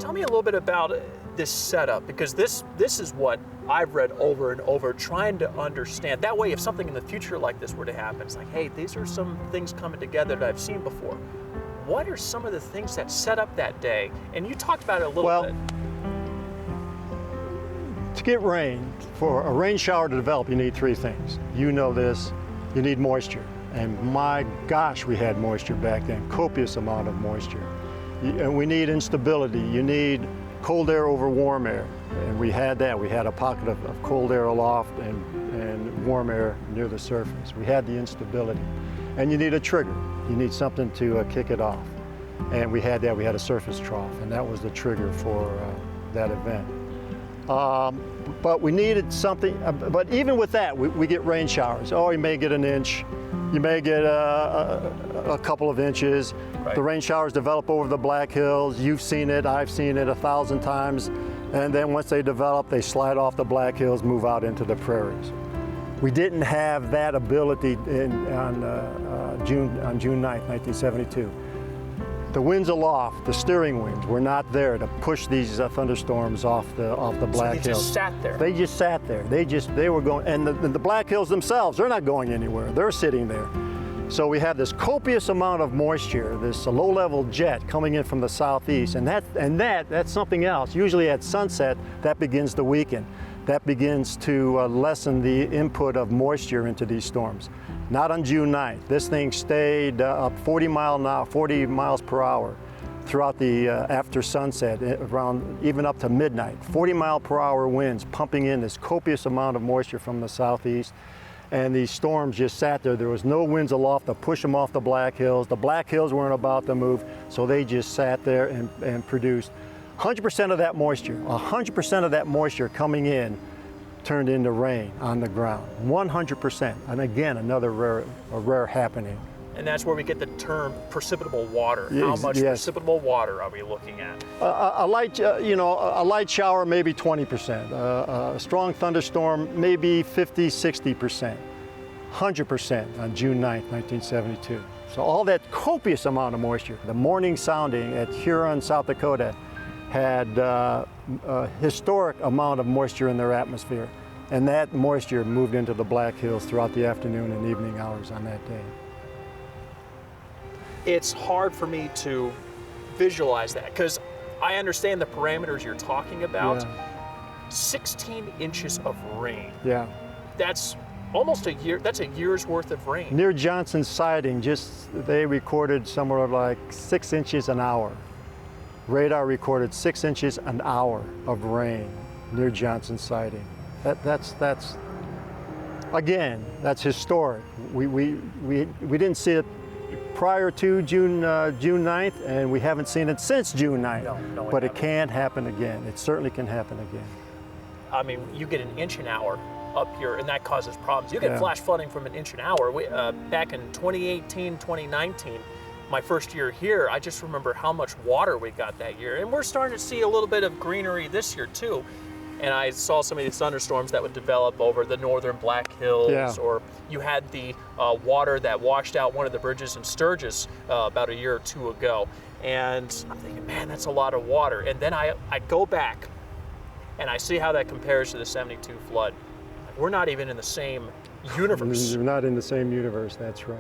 Tell me a little bit about this setup, because this is what I've read over and over, trying to understand. That way, if something in the future like this were to happen, it's like, hey, these are some things coming together that I've seen before. What are some of the things that set up that day? And you talked about it a little bit. To get rain, for a rain shower to develop, you need three things. You know this, you need moisture. And my gosh, we had moisture back then, copious amount of moisture. And we need instability. You need cold air over warm air. And we had that. We had a pocket of cold air aloft and warm air near the surface. We had the instability. And you need a trigger. You need something to kick it off. And we had that. We had a surface trough, and that was the trigger for that event. But we needed something, but even with that, we get rain showers. Oh, you may get an inch. You may get a couple of inches. Right. The rain showers develop over the Black Hills. You've seen it, I've seen it 1,000 times. And then once they develop, they slide off the Black Hills, move out into the prairies. We didn't have that ability on June 9th, 1972. The winds aloft, the steering winds, were not there to push these thunderstorms off the Black Hills. They just sat there. They just sat there. They were going, and the Black Hills themselves, they're not going anywhere. They're sitting there. So we have this copious amount of moisture, this low-level jet coming in from the southeast, and that's something else. Usually at sunset, that begins to weaken. That begins to lessen the input of moisture into these storms. Not on June 9th. This thing stayed up 40 miles per hour throughout the after sunset, around even up to midnight. 40-mile-per-hour winds pumping in this copious amount of moisture from the southeast. And these storms just sat there. There was no winds aloft to push them off the Black Hills. The Black Hills weren't about to move, so they just sat there and produced 100% of that moisture. 100% of that moisture coming in turned into rain on the ground. 100%. And again, another rare happening. And that's where we get the term precipitable water. How much precipitable water are we looking at? A light shower, maybe 20%. A strong thunderstorm, maybe 50, 60%. 100% on June 9th, 1972. So all that copious amount of moisture. The morning sounding at Huron, South Dakota, had a historic amount of moisture in their atmosphere. And that moisture moved into the Black Hills throughout the afternoon and evening hours on that day. It's hard for me to visualize that, because I understand the parameters you're talking about. Yeah. 16 inches of rain. Yeah. That's almost a year. That's a year's worth of rain. Near Johnson's Siding, they recorded somewhere like 6 inches an hour. Radar recorded 6 inches an hour of rain near Johnson's Siding. That's again, that's historic. We didn't see it prior to June 9th, and we haven't seen it since June 9th. No, but it can happen again. It certainly can happen again. I mean, you get an inch an hour up here, and that causes problems. You get flash flooding from an inch an hour. Back in 2018, 2019, my first year here, I just remember how much water we got that year. And we're starting to see a little bit of greenery this year too. And I saw some of these thunderstorms that would develop over the northern Black Hills, or you had the water that washed out one of the bridges in Sturgis about a year or two ago. And I'm thinking, man, that's a lot of water. And then I go back and I see how that compares to the 72 flood. We're not even in the same universe. We're not in the same universe, that's right.